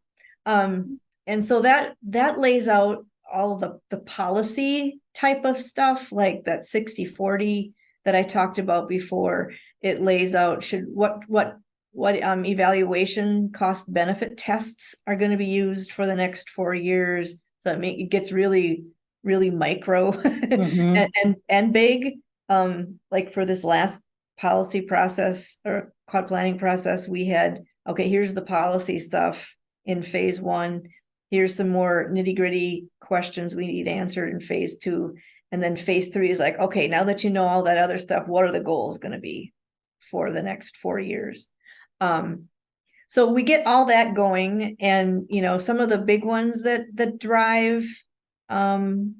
And so that lays out all the policy type of stuff, like that 60-40 that I talked about before. It lays out what evaluation cost benefit tests are going to be used for the next 4 years. So it gets really, really micro and big. Like for this last policy process or quad planning process, we had, okay, here's the policy stuff in phase 1. here's some more nitty-gritty questions we need answered in phase 2. And then phase 3 is like, okay, now that you know all that other stuff, what are the goals going to be for the next 4 years? So we get all that going, and some of the big ones that drive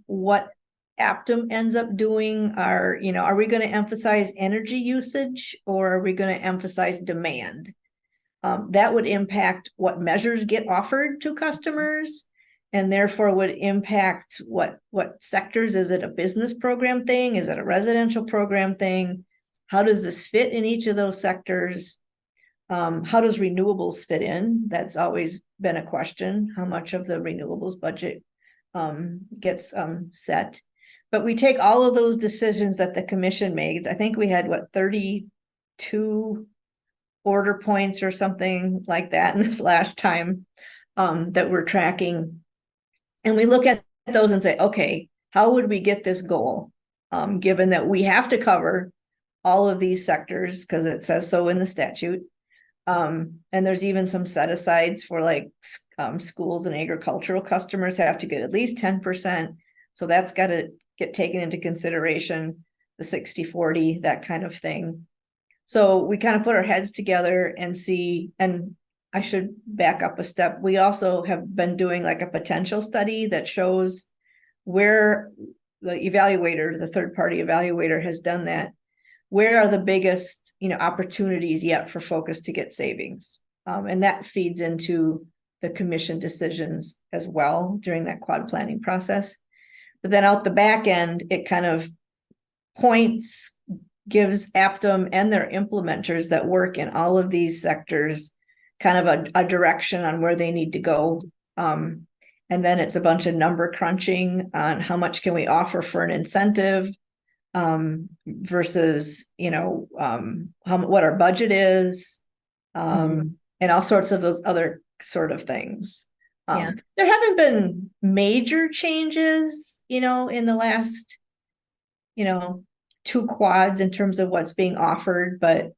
what APTIM ends up doing are, are we going to emphasize energy usage, or are we going to emphasize demand? That would impact what measures get offered to customers, and therefore would impact what sectors. Is it a business program thing? Is it a residential program thing? How does this fit in each of those sectors? How does renewables fit in? That's always been a question. How much of the renewables budget gets set? But we take all of those decisions that the commission made. I think we had 32 order points or something like that in this last time that we're tracking. And we look at those and say, okay, how would we get this goal? Given that we have to cover all of these sectors because it says so in the statute. And there's even some set asides for schools and agricultural customers have to get at least 10%. So that's got to get taken into consideration, the 60-40, that kind of thing. So we kind of put our heads together and see, and I should back up a step. We also have been doing a potential study that shows where the evaluator, the third-party evaluator, has done that. Where are the biggest, opportunities yet for Focus to get savings? And that feeds into the commission decisions as well during that quad planning process. But then out the back end, it kind of gives APTIM and their implementers that work in all of these sectors kind of a direction on where they need to go. And then it's a bunch of number crunching on how much can we offer for an incentive versus, what our budget is, and all sorts of those other sort of things. There haven't been major changes, in the last, 2 quads in terms of what's being offered, but,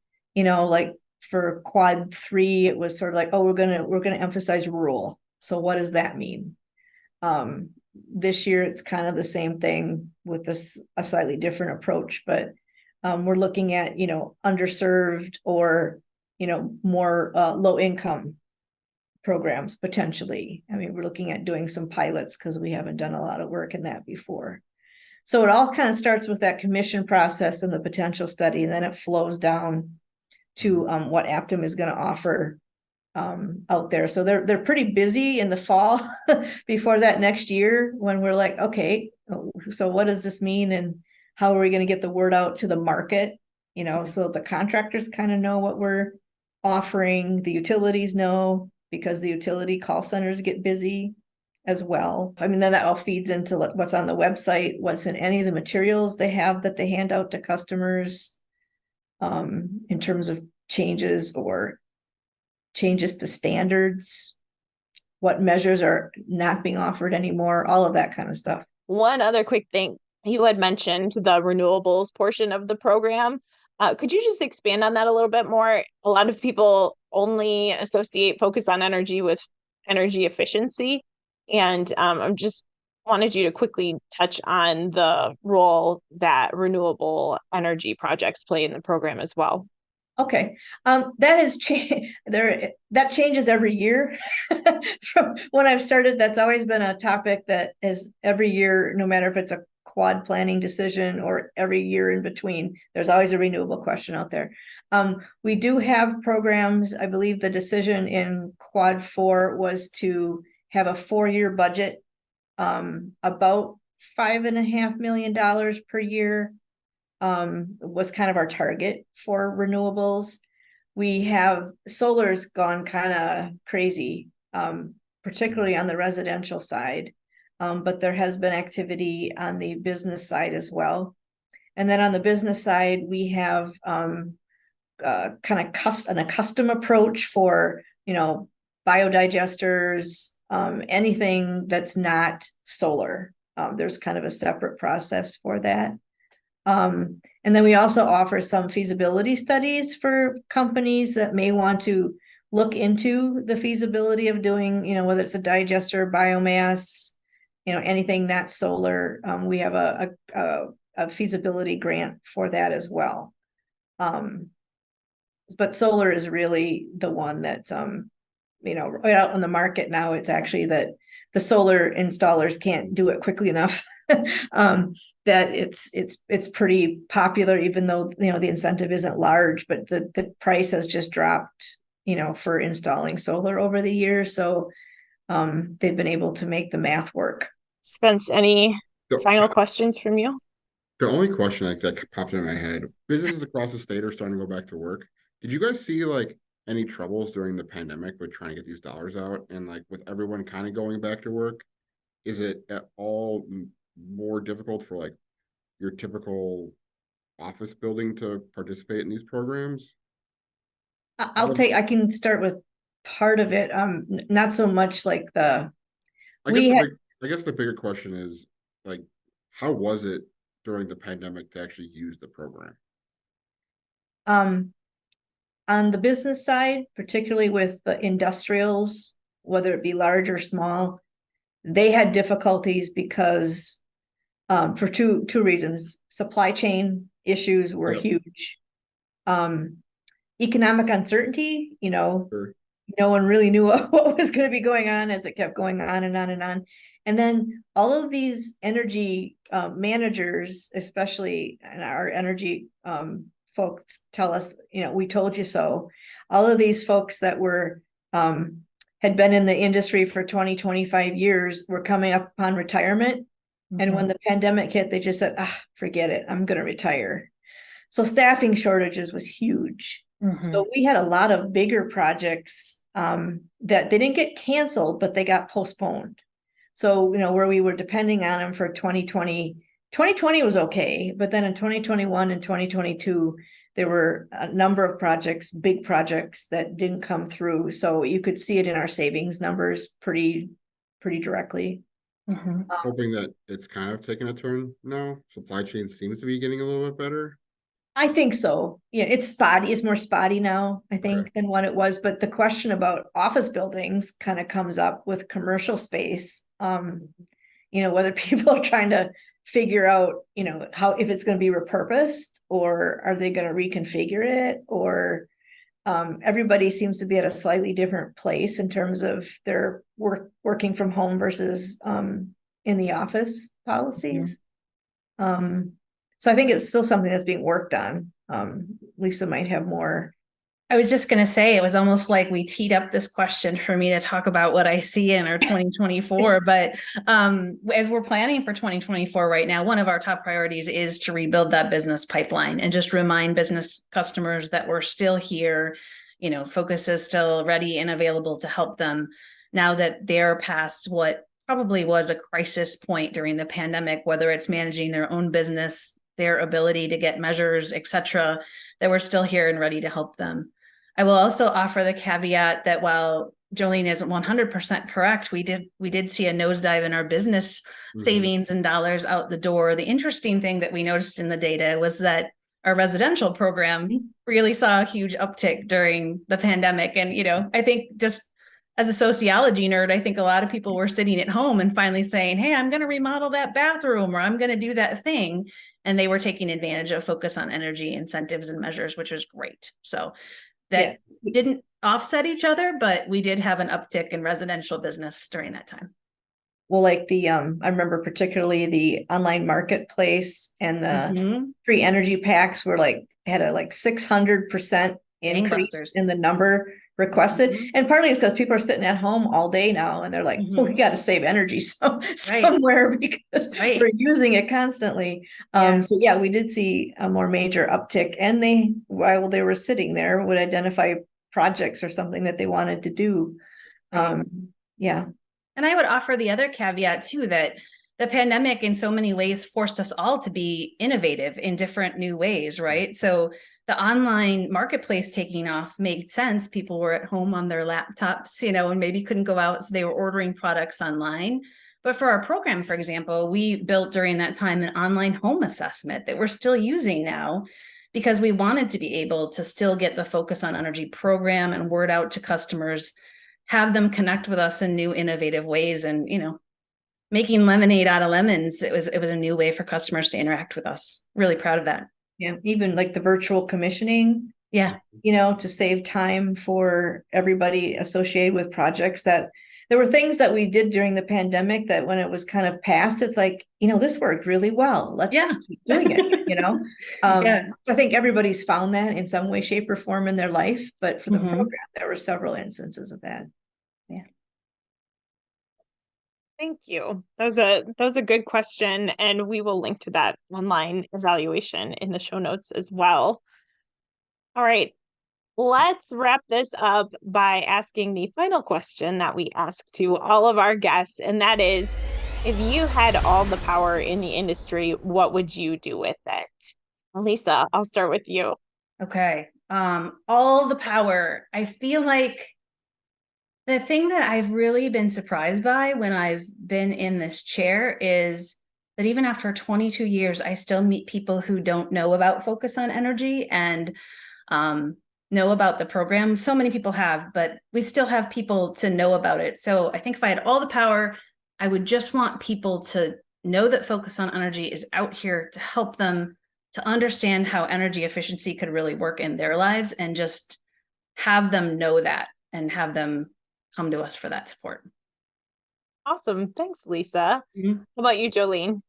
for quad 3, it was sort of oh, we're gonna emphasize rural. So what does that mean? This year it's kind of the same thing with a slightly different approach, but we're looking at underserved or more low income programs potentially. I mean, we're looking at doing some pilots because we haven't done a lot of work in that before. So it all kind of starts with that commission process and the potential study, and then it flows down to what APTIM is going to offer out there. So they're pretty busy in the fall before that next year when we're okay, so what does this mean, and how are we going to get the word out to the market? So the contractors kind of know what we're offering, the utilities know, because the utility call centers get busy as well. I mean, then that all feeds into what's on the website, what's in any of the materials they have that they hand out to customers in terms of changes to standards, what measures are not being offered anymore, all of that kind of stuff. One other quick thing, you had mentioned the renewables portion of the program. Could you just expand on that a little bit more? A lot of people only associate Focus on Energy with energy efficiency. And I just wanted you to quickly touch on the role that renewable energy projects play in the program as well. Okay, that has changed. That changes every year. From when I've started, that's always been a topic that is every year, no matter if it's a quad planning decision or every year in between, there's always a renewable question out there. We do have programs. I believe the decision in quad 4 was to have a 4-year budget, about $5.5 million per year. Was kind of our target for renewables. We have solar's gone kind of crazy, particularly on the residential side, but there has been activity on the business side as well. And then on the business side, we have kind of a custom approach for biodigesters, anything that's not solar. There's kind of a separate process for that. And then we also offer some feasibility studies for companies that may want to look into the feasibility of doing, whether it's a digester, biomass, anything not solar. We have a feasibility grant for that as well. But solar is really the one that's, right out on the market now. It's actually that the solar installers can't do it quickly enough. That it's pretty popular, even though, the incentive isn't large, but the price has just dropped, for installing solar over the years. So, they've been able to make the math work. Spence, any The, final questions from you? the only question that popped in my head, businesses across the state are starting to go back to work. Did you guys see like any troubles during the pandemic with trying to get these dollars out, and like with everyone kind of going back to work? Is it at all more difficult for like your typical office building to participate in these programs? I can start with part of it. Not so much like I guess the bigger question is like, how was it during the pandemic to actually use the program? On the business side, particularly with the industrials, whether it be large or small, they had difficulties because for two reasons. Supply chain issues were huge. Economic uncertainty, Sure. no one really knew what was going to be going on as it kept going on and on and on. And then all of these energy managers, especially our energy folks, tell us, we told you so. All of these folks that were had been in the industry for 25 years were coming up on retirement. Mm-hmm. And when the pandemic hit, they just said, forget it, I'm going to retire. So staffing shortages was huge. Mm-hmm. So we had a lot of bigger projects that they didn't get canceled, but they got postponed. So, where we were depending on them for 2020 was okay. But then in 2021 and 2022, there were a number of projects, big projects that didn't come through. So you could see it in our savings numbers pretty directly. Mm-hmm. Hoping that it's kind of taken a turn now. Supply chain seems to be getting a little bit better. I think so. Yeah, it's spotty. It's more spotty now, I think, than what it was. But the question about office buildings kind of comes up with commercial space. Whether people are trying to figure out, how, if it's going to be repurposed, or are they going to reconfigure it, or everybody seems to be at a slightly different place in terms of their working from home versus in the office policies. Mm-hmm. So I think it's still something that's being worked on. Lisa might have more. I was just going to say, it was almost like we teed up this question for me to talk about what I see in our 2024. But as we're planning for 2024 right now, one of our top priorities is to rebuild that business pipeline and just remind business customers that we're still here. Focus is still ready and available to help them now that they're past what probably was a crisis point during the pandemic, whether it's managing their own business, their ability to get measures, et cetera, that we're still here and ready to help them. I will also offer the caveat that while Jolene isn't 100% correct, we did see a nosedive in our business savings and dollars out the door. The interesting thing that we noticed in the data was that our residential program really saw a huge uptick during the pandemic. And, I think just as a sociology nerd, I think a lot of people were sitting at home and finally saying, hey, I'm going to remodel that bathroom, or I'm going to do that thing. And they were taking advantage of focus on energy incentives and measures, which was great. So that didn't offset each other, but we did have an uptick in residential business during that time. Well, like I remember particularly the online marketplace and the free energy packs were had a 600% increase in the number requested. And partly it's because people are sitting at home all day now and they're like, we got to save energy somewhere because we're using it constantly. So we did see a more major uptick, and while they were sitting there, would identify projects or something that they wanted to do. And I would offer the other caveat too, that the pandemic in so many ways forced us all to be innovative in different new ways, right? So the online marketplace taking off made sense. People were at home on their laptops, and maybe couldn't go out, so they were ordering products online. But for our program, for example, we built during that time an online home assessment that we're still using now because we wanted to be able to still get the Focus on Energy program and word out to customers, have them connect with us in new innovative ways. And, making lemonade out of lemons, it was a new way for customers to interact with us. Really proud of that. Yeah, even like the virtual commissioning. Yeah. To save time for everybody associated with projects. That there were things that we did during the pandemic that when it was kind of past, it's like, this worked really well. Let's keep doing it, I think everybody's found that in some way, shape, or form in their life. But for the program, there were several instances of that. Yeah. Thank you. That was a good question. And we will link to that online evaluation in the show notes as well. All right. Let's wrap this up by asking the final question that we ask to all of our guests. And that is, if you had all the power in the industry, what would you do with it? Lisa, I'll start with you. Okay. All the power. I feel like the thing that I've really been surprised by when I've been in this chair is that even after 22 years, I still meet people who don't know about Focus on Energy and know about the program. So many people have, but we still have people to know about it. So I think if I had all the power, I would just want people to know that Focus on Energy is out here to help them to understand how energy efficiency could really work in their lives, and just have them know that and have them come to us for that support. Awesome. Thanks, Lisa. How about you, Jolene?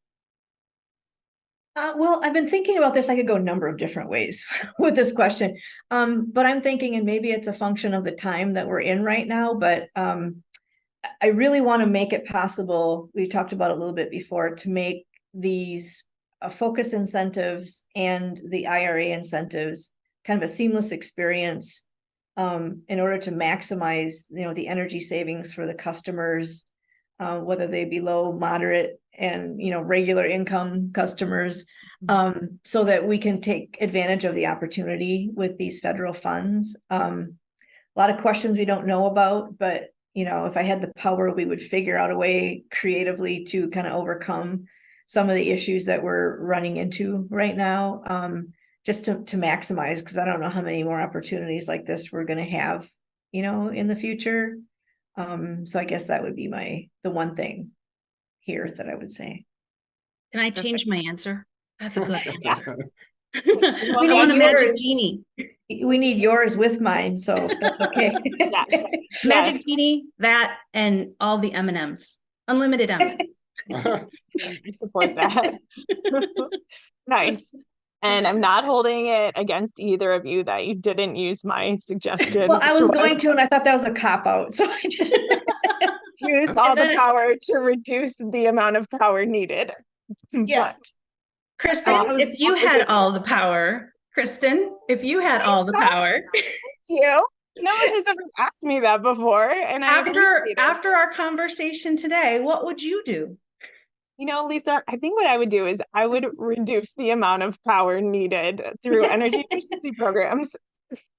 Well, I've been thinking about this. I could go a number of different ways with this question. But I'm thinking, and maybe it's a function of the time that we're in right now, but I really want to make it possible. We talked about it a little bit before, to make these focus incentives and the IRA incentives kind of a seamless experience in order to maximize, the energy savings for the customers, whether they be low, moderate, and, regular income customers, so that we can take advantage of the opportunity with these federal funds. A lot of questions we don't know about, but, if I had the power, we would figure out a way creatively to kind of overcome some of the issues that we're running into right now. Just to maximize, because I don't know how many more opportunities like this we're going to have, in the future. So I guess that would be the one thing here that I would say. Can I change my answer? That's a good answer. We want a magic yours. genie. We need yours with mine, so that's okay. Magic genie, that, and all the M&Ms, unlimited M&Ms. I support that. Nice. And I'm not holding it against either of you that you didn't use my suggestion. Well, I was going to, and I thought that was a cop-out, so I didn't. Use all the power to reduce the amount of power needed. Yeah. But Kristen, if you had all the power, you. No one has ever asked me that before. And after our conversation today, what would you do? Lisa, I think what I would do is I would reduce the amount of power needed through energy efficiency programs.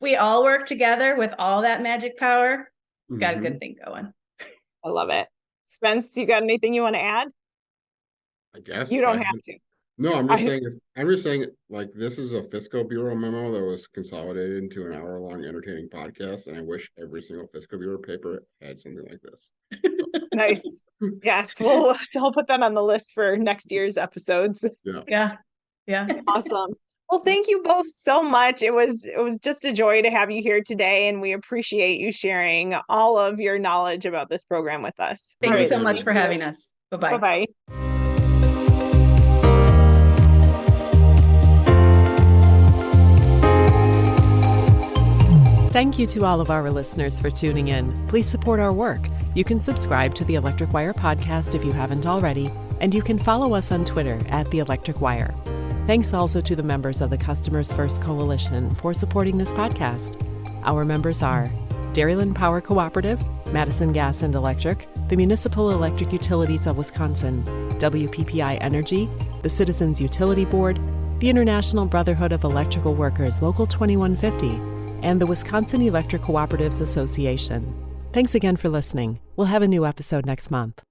We all work together with all that magic power. Got a good thing going. I love it. Spence, you got anything you want to add? I guess you don't have to. No, I'm just saying, like, this is a Fiscal Bureau memo that was consolidated into an hour-long entertaining podcast, and I wish every single Fiscal Bureau paper had something like this. Nice. Yes, I'll put that on the list for next year's episodes. Yeah. Awesome. Well, thank you both so much. It was just a joy to have you here today, and we appreciate you sharing all of your knowledge about this program with us. Thank you so much for having us. Bye-bye. Bye-bye. Thank you to all of our listeners for tuning in. Please support our work. You can subscribe to the Electric Wire podcast if you haven't already, and you can follow us on Twitter @The Electric Wire. Thanks also to the members of the Customers First Coalition for supporting this podcast. Our members are Dairyland Power Cooperative, Madison Gas and Electric, the Municipal Electric Utilities of Wisconsin, WPPI Energy, the Citizens Utility Board, the International Brotherhood of Electrical Workers Local 2150, and the Wisconsin Electric Cooperatives Association. Thanks again for listening. We'll have a new episode next month.